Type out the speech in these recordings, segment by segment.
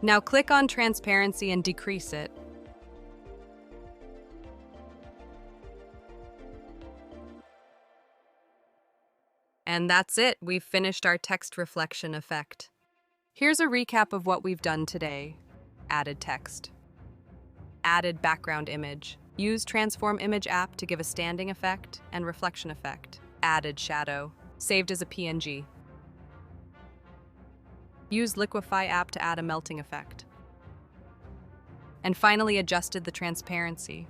Now click on transparency and decrease it. And that's it, we've finished our text reflection effect. Here's a recap of what we've done today. Added text. Added background image. Use Transform Image app to give a standing effect and reflection effect. Added shadow. Saved as a PNG. Use Liquify app to add a melting effect. And finally adjusted the transparency.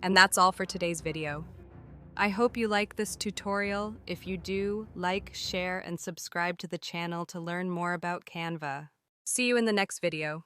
And that's all for today's video. I hope you like this tutorial. If you do, like, share, and subscribe to the channel to learn more about Canva. See you in the next video.